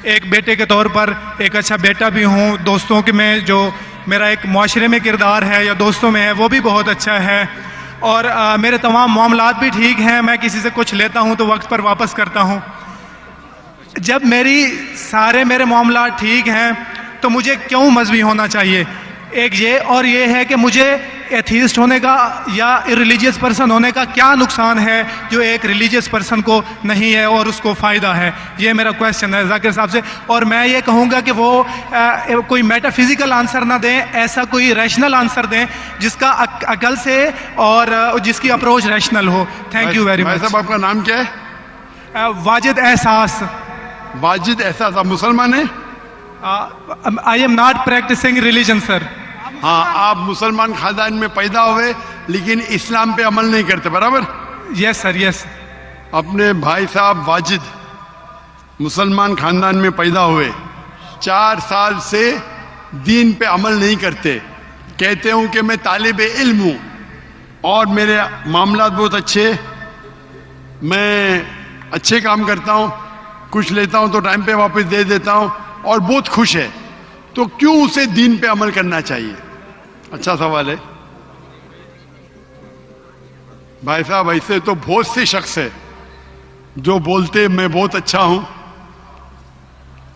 एक बेटे के तौर पर एक अच्छा बेटा भी हूँ। दोस्तों के में जो मेरा एक मुआशरे में किरदार है या दोस्तों में है वो भी बहुत अच्छा है, और मेरे तमाम मामलात भी ठीक हैं। मैं किसी से कुछ लेता हूँ तो वक्त पर वापस करता हूँ। जब मेरे मामलात ठीक हैं तो मुझे क्यों मजहबी होना चाहिए? एक ये, और ये है कि मुझे एथीस्ट होने का या इरिलीजियस पर्सन होने का क्या नुकसान है जो एक रिलीजियस पर्सन को नहीं है और उसको फ़ायदा है? ये मेरा क्वेश्चन है जाकिर साहब से। और मैं ये कहूँगा कि वो कोई मेटाफिजिकल आंसर ना दें, ऐसा कोई रैशनल आंसर दें जिसका अकल से और जिसकी अप्रोच रैशनल हो। Thank you very much. साहब आपका नाम क्या है? वाजिद एहसास। वाजिद एहसास, आप मुसलमान हैं? I am not practising religion sir. हाँ, आप मुसलमान खानदान में पैदा हुए लेकिन इस्लाम पे अमल नहीं करते, बराबर? Yes sir, yes. अपने भाई साहब वाजिद मुसलमान खानदान में पैदा हुए, 4 साल से दीन पे अमल नहीं करते। कहते हूँ कि मैं तालिब इल्म हूँ और मेरे मामलात बहुत अच्छे, मैं अच्छे काम करता हूँ, कुछ लेता हूँ तो टाइम पे वापस दे देता हूँ और बहुत खुश है, तो क्यों उसे दीन पे अमल करना चाहिए? अच्छा सवाल है भाई साहब। ऐसे तो बहुत से शख्स है जो बोलते मैं बहुत अच्छा हूं।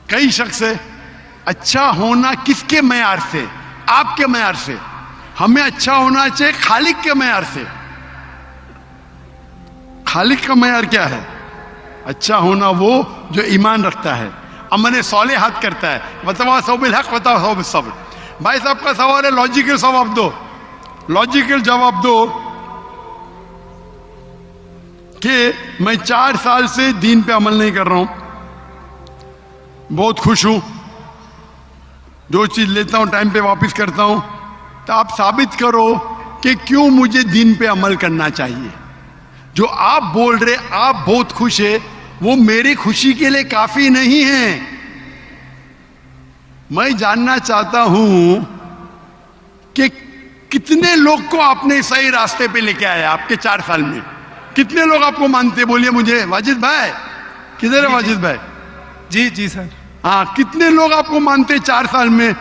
कई शख्स है। अच्छा होना किसके मैयार से? आपके मैयार से। हमें अच्छा होना चाहिए खालिक के मैयार से। खालिक का मैयार क्या है? अच्छा होना वो जो ईमान रखता है, अमल सौलेहात करता है। वतवासौ बिल हक वतवासौ बिस सब्र। भाई साहब का सवाल है, लॉजिकल जवाब दो, लॉजिकल जवाब दो कि मैं 4 साल से दीन पे अमल नहीं कर रहा हूं, बहुत खुश हूं, जो चीज लेता हूं टाइम पे वापस करता हूं, तो आप साबित करो कि क्यों मुझे दीन पे अमल करना चाहिए। जो आप बोल रहे आप बहुत खुश है, वो मेरी खुशी के लिए काफी नहीं है। मैं जानना चाहता हूं कि कितने लोग को आपने सही रास्ते पे लेके आया आपके 4 साल में। कितने लोग आपको मानते? बोलिए मुझे। वाजिद भाई किधर है? वाजिद भाई जी जी सर। हाँ, कितने लोग आपको मानते 4 साल में?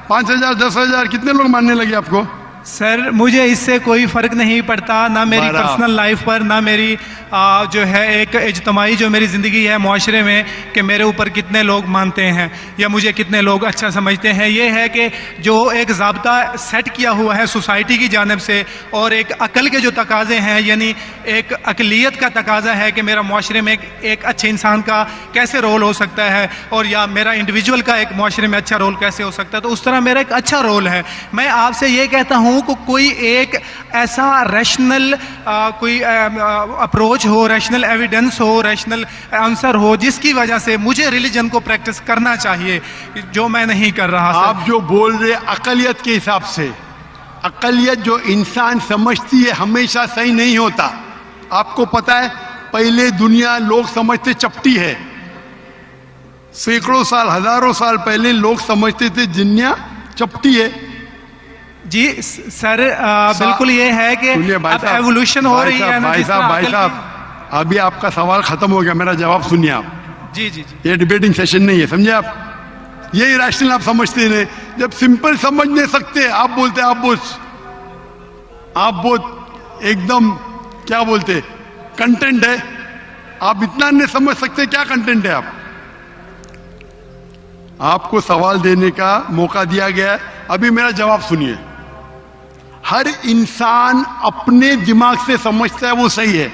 5,000 10,000 कितने लोग मानने लगे आपको? सर मुझे इससे कोई फ़र्क नहीं पड़ता, ना मेरी पर्सनल लाइफ पर, ना मेरी जो है एक इज्तमाही जो मेरी ज़िंदगी है मुआशरे में, कि मेरे ऊपर कितने लोग मानते हैं या मुझे कितने लोग अच्छा समझते हैं। ये है कि जो एक ज़ाब्ता सेट किया हुआ है सोसाइटी की जानिब से, और एक अकल के जो तकाज़े हैं, यानी एक अकलियत का तकाज़ा है कि मेरा मुआशरे में एक अच्छे इंसान का कैसे रोल हो सकता है, और या मेरा इंडिविजुअल का एक मुआशरे में अच्छा रोल कैसे हो सकता है। तो उस तरह मेरा एक अच्छा रोल है। मैं आपसे ये कहता हूँ कि कोई एक ऐसा रैशनल कोई अप्रोच हो, रैशनल एविडेंस हो, रैशनल आंसर हो जिसकी वजह से मुझे रिलीजन को प्रैक्टिस करना चाहिए, जो मैं नहीं कर रहा। आप जो बोल रहे अकलियत के हिसाब से, अकलियत जो इंसान समझती है हमेशा सही नहीं होता। आपको पता है, पहले दुनिया लोग समझते चपटी है। सैकड़ों साल, हजारों साल पहले लोग समझते थे दुनिया चपटी है। जी सर, बिल्कुल ये है कि अब एवोल्यूशन हो रही है। भाई साहब अभी आपका सवाल खत्म हो गया, मेरा जवाब सुनिए आप। जी जी जी। ये डिबेटिंग सेशन नहीं है, समझे आप? यही रैशनल आप समझते नहीं। जब सिंपल समझ नहीं सकते आप बोलते आप बहुत एकदम क्या बोलते कंटेंट है। आप इतना नहीं समझ सकते क्या कंटेंट है। आपको सवाल देने का मौका दिया गया है, अभी मेरा जवाब सुनिए। हर इंसान अपने दिमाग से समझता है वो सही है।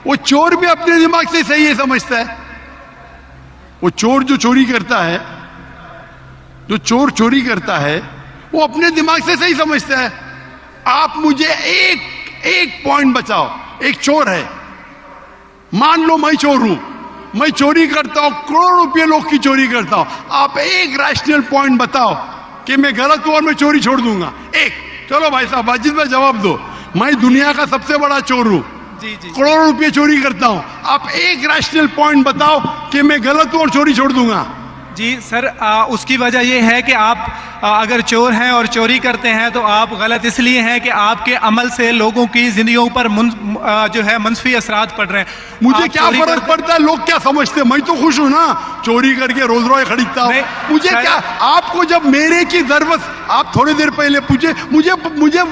वो चोर भी अपने दिमाग से सही है समझता है। वो चोर जो चोरी करता है, जो चोर चोरी करता है, वो अपने दिमाग से सही समझता है। आप मुझे एक पॉइंट बताओ। एक चोर है, मान लो मैं चोर हूं, मैं चोरी करता हूं, करोड़ों रुपये लोग की चोरी करता हूं। आप एक रैशनल पॉइंट बताओ कि मैं गलत हूं और मैं चोरी छोड़ दूंगा। एक। चलो भाई साहब वाजिद भाई जवाब दो। मैं दुनिया का सबसे बड़ा चोर हूं, करोड़ों रुपये चोरी करता हूं। आप एक रैशनल पॉइंट बताओ कि मैं गलत हूं और चोरी छोड़ दूंगा। जी सर, उसकी वजह यह है कि आप अगर चोर हैं और चोरी करते हैं तो आप गलत इसलिए हैं कि आपके अमल से लोगों की जिंदगियों पर जो है मंफी असरात पड़ रहे हैं। मुझे क्या फर्क पड़ता है लोग क्या समझते हैं, मैं तो खुश हूं ना, चोरी करके रोज रॉय खरीदता हूं। मुझे क्या, आपको जब मेरे की जरूरत, आप थोड़ी देर पहले पूछे, मुझे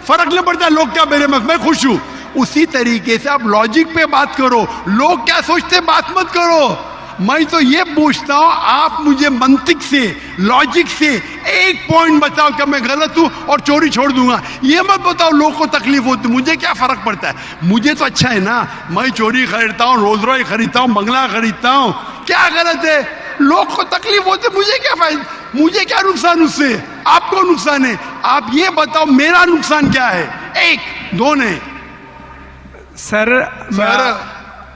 फर्क नहीं पड़ता लोग क्या मेरे में, मैं खुश हूं। उसी तरीके से आप लॉजिक पे बात करो, लोग क्या सोचते बात मत करो। मैं तो ये पूछता हूं, आप मुझे मंतिक से, लॉजिक से एक पॉइंट बताओ कि मैं गलत हूं और चोरी छोड़ दूंगा। ये मत बताओ लोग को तकलीफ होती, मुझे क्या फर्क पड़ता है, मुझे तो अच्छा है ना, मैं चोरी खरीदता हूं, रोज रॉय खरीदता हूं, बंगला खरीदता हूं, क्या गलत है? लोग को तकलीफ होती, मुझे क्या फायदा, मुझे क्या नुकसान उससे, आपको नुकसान है। आप ये बताओ मेरा नुकसान क्या है, एक दो नहीं। सर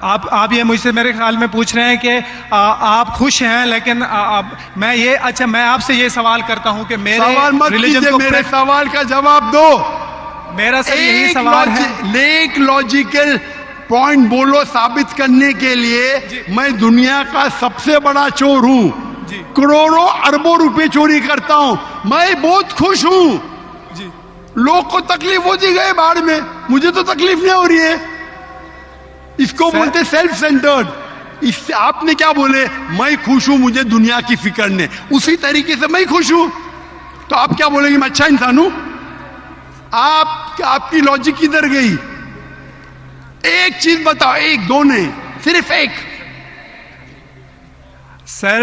आप ये मुझसे मेरे ख्याल में पूछ रहे हैं कि आप खुश हैं, लेकिन मैं आपसे ये सवाल करता हूं कि मेरे सवाल मत कीजिए, मेरे सवाल का जवाब दो। मेरा सर यही सवाल है। एक लॉजिकल पॉइंट बोलो साबित करने के लिए। मैं दुनिया का सबसे बड़ा चोर हूं, करोड़ों अरबों रुपए चोरी करता हूं, मैं बहुत खुश हूं। लोग को तकलीफ होती गए बाढ़ में, मुझे तो तकलीफ नहीं हो रही है। इसको बोलते सेल्फ सेंटर्ड। इससे आपने क्या बोले, मैं खुश हूं, मुझे दुनिया की फिक्र नहीं, उसी तरीके से मैं खुश हूं, तो आप क्या बोलेंगे मैं अच्छा इंसान हूं? आपकी लॉजिक किधर गई? एक चीज बताओ, एक दो नहीं, सिर्फ एक। सर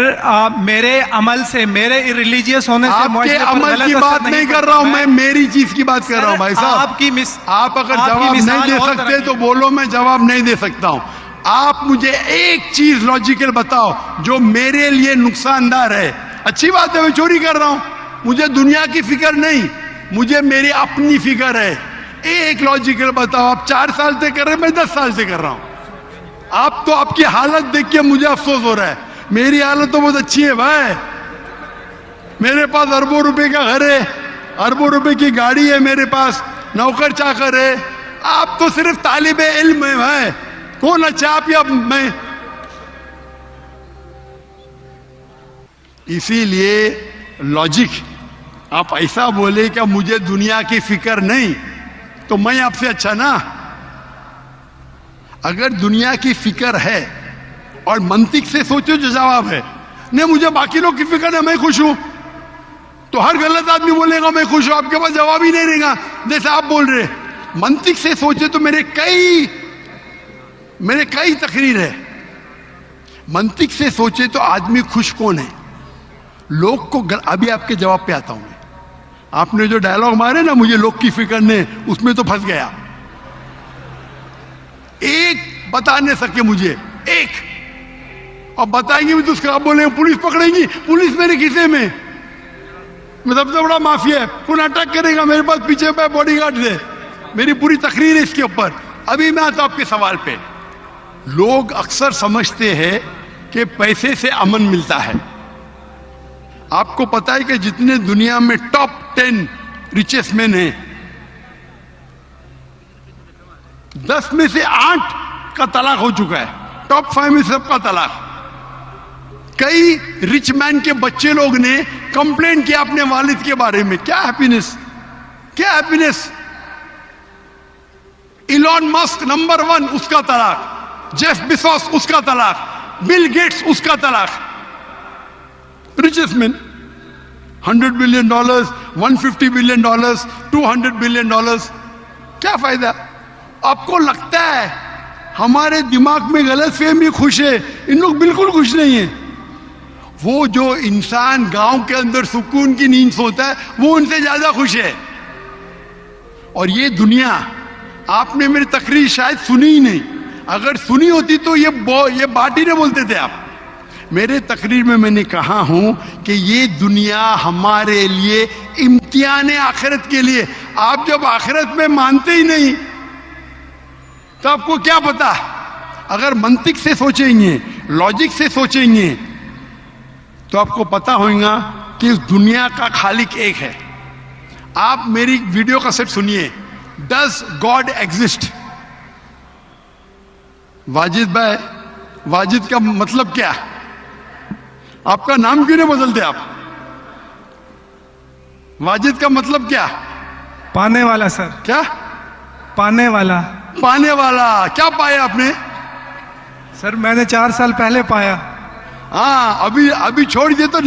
मेरे अमल से, मेरे रिलीजियस होने से, आपके अमल की बात नहीं कर रहा हूं मैं, मेरी चीज की बात कर रहा हूं भाई साहब। आप अगर जवाब नहीं दे सकते तो बोलो, मैं जवाब नहीं दे सकता हूं। आप मुझे एक चीज लॉजिकल बताओ जो मेरे लिए नुकसानदार है। अच्छी बात है, मैं चोरी कर रहा हूं, मुझे दुनिया की फिक्र नहीं, मुझे मेरी अपनी फिक्र है। एक लॉजिकल बताओ। आप 4 साल से कर रहे हैं, मैं 10 साल से कर रहा हूं। आप तो आपकी हालत देख के मुझे अफसोस हो रहा है, मेरी हालत तो बहुत अच्छी है भाई। मेरे पास अरबों रुपए का घर है, अरबों रुपए की गाड़ी है मेरे पास, नौकर चाकर है। आप तो सिर्फ तालिबे इल्म है भाई, कौन अच्छा आप या मैं? इसीलिए लॉजिक, आप ऐसा बोले क्या मुझे दुनिया की फिक्र नहीं, तो मैं आपसे अच्छा ना? अगर दुनिया की फिक्र है और मंतिक से सोचो जो जवाब है, नहीं मुझे बाकी लोग की फिक्र है, मैं खुश हूं, तो हर गलत आदमी बोलेगा मैं खुश हूं, आपके पास जवाब ही नहीं रहेगा जैसे आप बोल रहे। मंतिक से सोचे तो मेरे कई तकरीर है। मंतिक से सोचे तो आदमी खुश कौन है? लोग को अभी आपके जवाब पे आता हूं मैं। आपने जो डायलॉग मारे ना, मुझे लोग की फिक्र नहीं, उसमें तो फंस गया। एक बता नहीं सके मुझे, एक, और बताएंगे भी तो उसका आप बोलेंगे पुलिस पकड़ेगी, पुलिस मेरे खिसे में, मैं सबसे बड़ा माफिया है, कौन अटैक करेगा मेरे पास, पीछे पे बॉडीगार्ड है। मेरी पूरी तकरीर है इसके ऊपर। अभी मैं आता हूं आपके सवाल पे। लोग अक्सर समझते हैं कि पैसे से अमन मिलता है। आपको पता है कि जितने दुनिया में टॉप 10 रिचेस्ट मैन हैं, 10 में से 8 का तलाक हो चुका है, टॉप 5 में सबका तलाक। कई रिच मैन के बच्चे लोग ने कंप्लेंट किया अपने वालिद के बारे में, क्या हैप्पीनेस, क्या हैप्पीनेस। इलॉन मस्क नंबर 1, उसका तलाक। जेफ बेजोस, उसका तलाक। बिल गेट्स, उसका तलाक। Richest man, $100 billion, $150 billion, $200 billion. क्या फायदा? आपको लगता है हमारे दिमाग में गलत फहमी, खुश है, इन लोग बिल्कुल खुश नहीं है। वो जो इंसान गांव के अंदर सुकून की नींद सोता है, वो उनसे ज्यादा खुश है। और ये दुनिया, आपने मेरी तकरीर शायद सुनी ही नहीं, अगर सुनी होती तो ये बात ही नहीं बोलते थे आप। मेरे तकरीर में मैंने कहा हूं कि ये दुनिया हमारे लिए इम्तिहान है आखिरत के लिए। आप जब आखिरत में मानते ही नहीं तो आपको क्या पता? अगर मंतिक से सोचेंगे, लॉजिक से सोचेंगे, तो आपको पता होगा कि इस दुनिया का खालिक एक है। आप मेरी वीडियो का सेट सुनिए, डज गॉड एग्जिस्ट? वाजिद भाई, वाजिद का मतलब क्या? आपका नाम क्यों नहीं बदलते आप? वाजिद का मतलब क्या? पाने वाला सर, क्या पाने वाला। पाने वाला? क्या पाया आपने? सर मैंने 4 साल पहले पाया। हाँ, अभी छोड़ दिए तो